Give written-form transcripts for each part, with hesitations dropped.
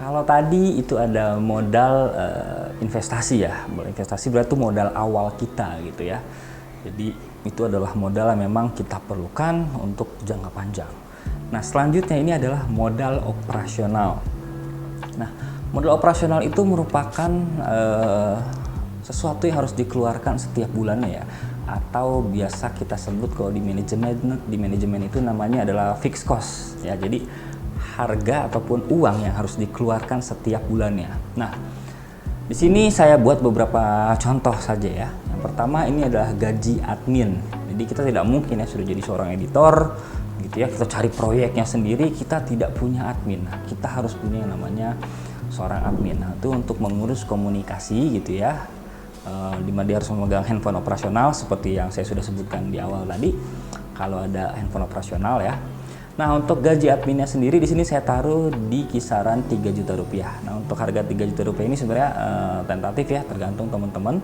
Kalau tadi itu ada modal investasi ya, investasi berarti modal awal kita gitu ya. Jadi itu adalah modal yang memang kita perlukan untuk jangka panjang. Nah selanjutnya ini adalah modal operasional. Nah modal operasional itu merupakan sesuatu yang harus dikeluarkan setiap bulannya ya, atau biasa kita sebut kalau di manajemen itu namanya adalah fixed cost ya. Jadi harga ataupun uang yang harus dikeluarkan setiap bulannya. Nah, di sini saya buat beberapa contoh saja ya. Yang pertama ini adalah gaji admin. Jadi kita tidak mungkin ya sudah jadi seorang editor gitu ya, kita cari proyeknya sendiri, kita tidak punya admin. Nah, kita harus punya yang namanya seorang admin. Nah, itu untuk mengurus komunikasi gitu ya. Di mana dia harus memegang handphone operasional seperti yang saya sudah sebutkan di awal tadi. Kalau ada handphone operasional ya. Nah untuk gaji adminnya sendiri di sini saya taruh di kisaran 3 juta rupiah. Nah untuk harga 3 juta rupiah ini sebenarnya tentatif ya, tergantung teman-teman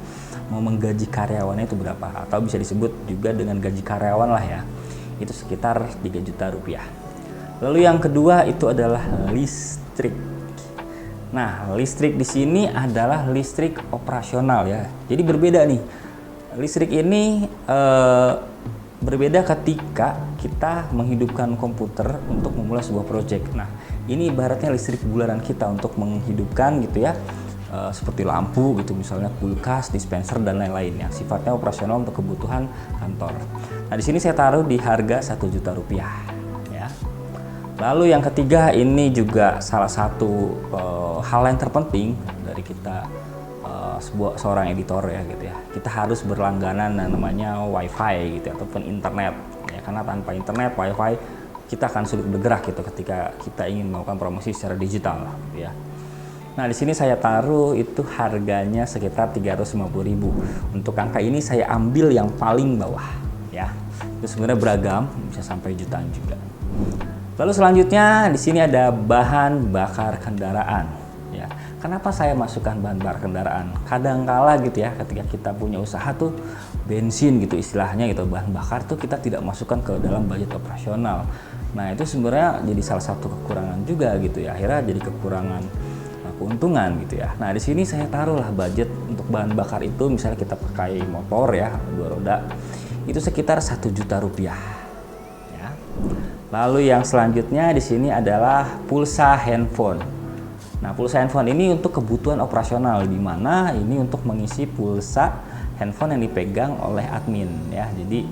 mau menggaji karyawannya itu berapa, atau bisa disebut juga dengan gaji karyawan lah ya, itu sekitar 3 juta rupiah. Lalu yang kedua itu adalah listrik. Nah listrik di sini adalah listrik operasional ya, jadi berbeda nih. Listrik ini berbeda ketika kita menghidupkan komputer untuk memulai sebuah proyek. Nah, ini ibaratnya listrik bulanan kita untuk menghidupkan gitu ya, seperti lampu gitu, misalnya kulkas, dispenser dan lain-lain yang sifatnya operasional untuk kebutuhan kantor. Nah, di sini saya taruh di harga 1 juta rupiah ya. Lalu yang ketiga ini juga salah satu hal yang terpenting dari kita seorang editor ya gitu ya. Kita harus berlangganan namanya wifi gitu ataupun internet ya, karena tanpa internet wifi kita akan sulit bergerak gitu ketika kita ingin melakukan promosi secara digital gitu ya. Nah di sini saya taruh itu harganya sekitar 350.000. Untuk angka ini saya ambil yang paling bawah ya. Itu sebenarnya beragam, bisa sampai jutaan juga. Lalu selanjutnya di sini ada bahan bakar kendaraan ya. Kenapa saya masukkan bahan bakar kendaraan? Kadangkala gitu ya, ketika kita punya usaha tuh bensin gitu istilahnya gitu, bahan bakar tuh kita tidak masukkan ke dalam budget operasional. Nah itu sebenarnya jadi salah satu kekurangan juga gitu ya, akhirnya jadi kekurangan keuntungan gitu ya. Nah di sini saya taruhlah budget untuk bahan bakar itu, misalnya kita pakai motor ya 2 roda, itu sekitar 1 juta rupiah. Ya. Lalu yang selanjutnya di sini adalah pulsa handphone. Nah, pulsa handphone ini untuk kebutuhan operasional, di mana ini untuk mengisi pulsa handphone yang dipegang oleh admin ya. Jadi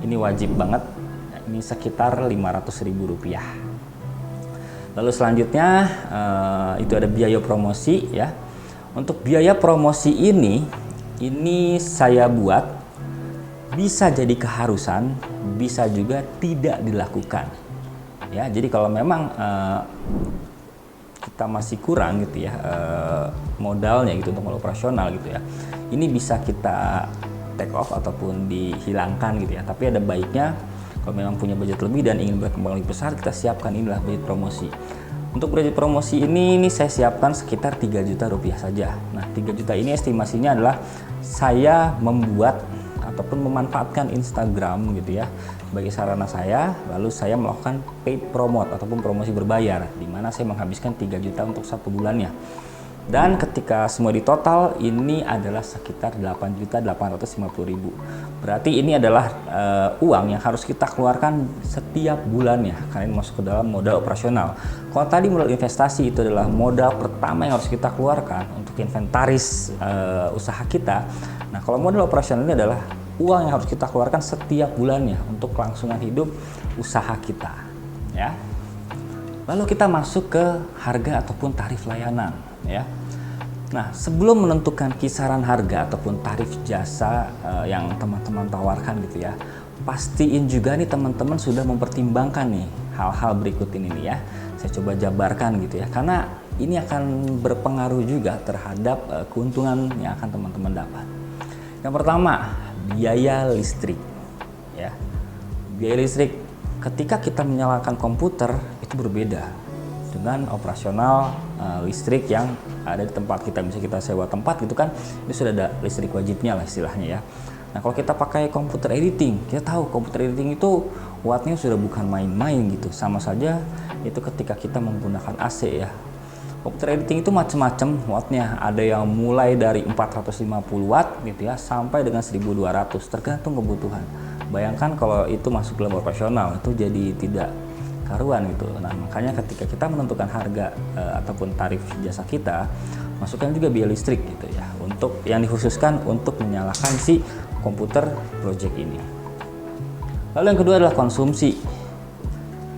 ini wajib banget. Ini sekitar 500.000 rupiah. Lalu selanjutnya itu ada biaya promosi ya. Untuk biaya promosi ini saya buat bisa jadi keharusan, bisa juga tidak dilakukan. Ya, jadi kalau memang kita masih kurang gitu ya modalnya gitu untuk modal operasional gitu ya, ini bisa kita take off ataupun dihilangkan gitu ya. Tapi ada baiknya kalau memang punya budget lebih dan ingin berkembang lebih besar, kita siapkan inilah budget promosi. Untuk budget promosi ini saya siapkan sekitar 3 juta rupiah saja. Nah 3 juta ini estimasinya adalah saya membuat ataupun memanfaatkan Instagram gitu ya sebagai sarana saya, lalu saya melakukan paid promote ataupun promosi berbayar, di mana saya menghabiskan 3 juta untuk 1 bulannya. Dan ketika semua ditotal ini adalah sekitar 8.850.000. Berarti ini adalah uang yang harus kita keluarkan setiap bulannya karena ini masuk ke dalam modal operasional. Kalau tadi modal investasi itu adalah modal pertama yang harus kita keluarkan untuk inventaris usaha kita. Nah, kalau modal operasional ini adalah uang yang harus kita keluarkan setiap bulannya untuk kelangsungan hidup usaha kita ya. Lalu kita masuk ke harga ataupun tarif layanan ya. Nah sebelum menentukan kisaran harga ataupun tarif jasa yang teman-teman tawarkan gitu ya, pastiin juga nih teman-teman sudah mempertimbangkan nih hal-hal berikut ini nih ya. Saya coba jabarkan gitu ya, karena ini akan berpengaruh juga terhadap keuntungan yang akan teman-teman dapat. Yang pertama, biaya listrik ya. Biaya listrik ketika kita menyalakan komputer itu berbeda dengan operasional listrik yang ada di tempat kita. Bisa kita sewa tempat gitu kan, ini sudah ada listrik wajibnya lah istilahnya ya. Nah kalau kita pakai komputer editing, kita tahu komputer editing itu wattnya sudah bukan main-main gitu. Sama saja itu ketika kita menggunakan AC ya, Komputer editing itu macam-macam wattnya, ada yang mulai dari 450 watt gitu ya sampai dengan 1200, tergantung kebutuhan. Bayangkan kalau itu masuk dalam operasional itu jadi tidak karuan gitu. Nah makanya ketika kita menentukan harga ataupun tarif jasa kita, masukkan juga biaya listrik gitu ya, untuk yang dikhususkan untuk menyalakan si komputer project ini. Lalu yang kedua adalah konsumsi.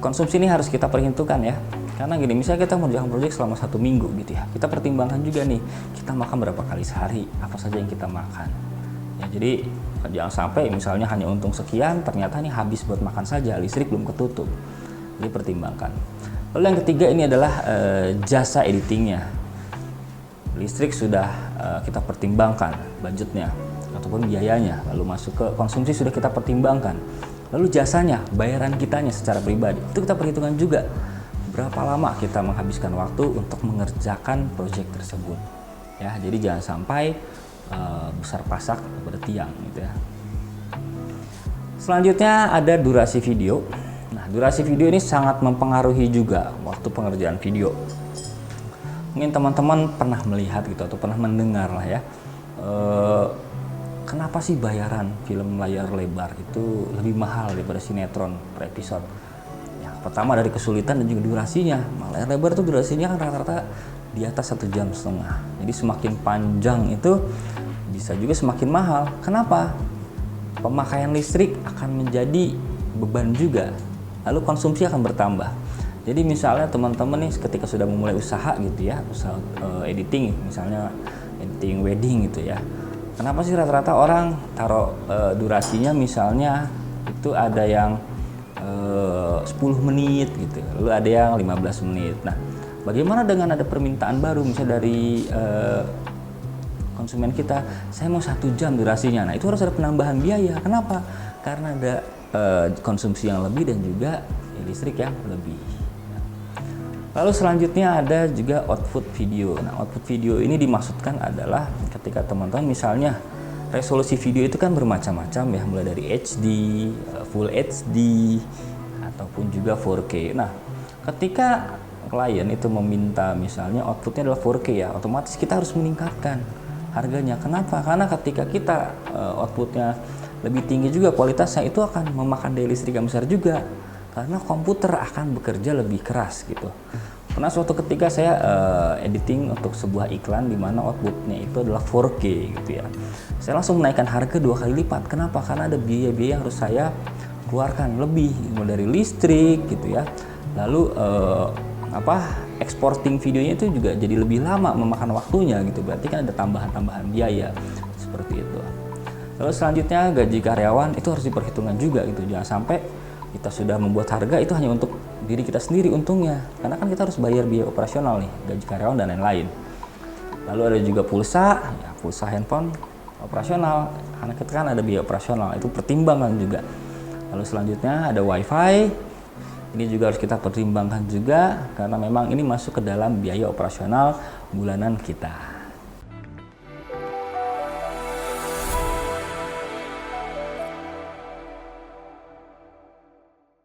Konsumsi ini harus kita perhitungkan ya. Karena gini, misalnya kita mengerjakan proyek selama 1 minggu gitu ya, kita pertimbangkan juga nih, kita makan berapa kali sehari, apa saja yang kita makan. Ya, jadi jangan sampai misalnya hanya untung sekian, ternyata nih habis buat makan saja, listrik belum ketutup. Jadi pertimbangkan. Lalu yang ketiga ini adalah jasa editingnya. Listrik sudah kita pertimbangkan budgetnya ataupun biayanya, lalu masuk ke konsumsi sudah kita pertimbangkan. Lalu jasanya, bayaran kitanya secara pribadi, itu kita perhitungkan juga. Berapa lama kita menghabiskan waktu untuk mengerjakan proyek tersebut ya, jadi jangan sampai besar pasak pada tiang gitu ya. Selanjutnya ada durasi video. Nah durasi video ini sangat mempengaruhi juga waktu pengerjaan video. Mungkin teman-teman pernah melihat gitu atau pernah mendengar lah ya, kenapa sih bayaran film layar lebar itu lebih mahal daripada sinetron per episode. Pertama dari kesulitan dan juga durasinya. Layar lebar itu durasinya kan rata-rata di atas 1,5 jam. Jadi semakin panjang itu bisa juga semakin mahal. Kenapa? Pemakaian listrik akan menjadi beban juga. Lalu konsumsi akan bertambah. Jadi misalnya teman-teman nih ketika sudah memulai usaha gitu ya, usaha editing, misalnya editing wedding gitu ya. Kenapa sih rata-rata orang taruh durasinya misalnya itu ada yang 10 menit gitu, lalu ada yang 15 menit. Nah, bagaimana dengan ada permintaan baru misalnya dari konsumen kita, saya mau 1 jam durasinya. Nah, itu harus ada penambahan biaya. Kenapa? Karena ada konsumsi yang lebih dan juga listrik yang lebih. Lalu selanjutnya ada juga output video. Nah, output video ini dimaksudkan adalah ketika teman-teman misalnya resolusi video itu kan bermacam-macam ya, mulai dari HD, Full HD, ataupun juga 4K. Nah, ketika klien itu meminta misalnya outputnya adalah 4K ya, otomatis kita harus meningkatkan harganya. Kenapa? Karena ketika kita outputnya lebih tinggi juga kualitasnya, itu akan memakan daya listrik yang besar juga. Karena komputer akan bekerja lebih keras gitu. Pernah suatu ketika saya editing untuk sebuah iklan di mana outputnya itu adalah 4K gitu ya. Saya langsung menaikkan harga 2 kali lipat. Kenapa? Karena ada biaya-biaya yang harus saya keluarkan lebih, mulai dari listrik gitu ya. Lalu exporting videonya itu juga jadi lebih lama memakan waktunya gitu. Berarti kan ada tambahan-tambahan biaya seperti itu. Lalu selanjutnya gaji karyawan itu harus diperhitungkan juga gitu. Jangan sampai kita sudah membuat harga itu hanya untuk diri kita sendiri untungnya, karena kan kita harus bayar biaya operasional nih, gaji karyawan dan lain-lain. Lalu ada juga pulsa, ya, pulsa handphone operasional, karena kita kan ada biaya operasional, itu pertimbangan juga. Lalu selanjutnya ada wifi, ini juga harus kita pertimbangkan juga, karena memang ini masuk ke dalam biaya operasional bulanan kita.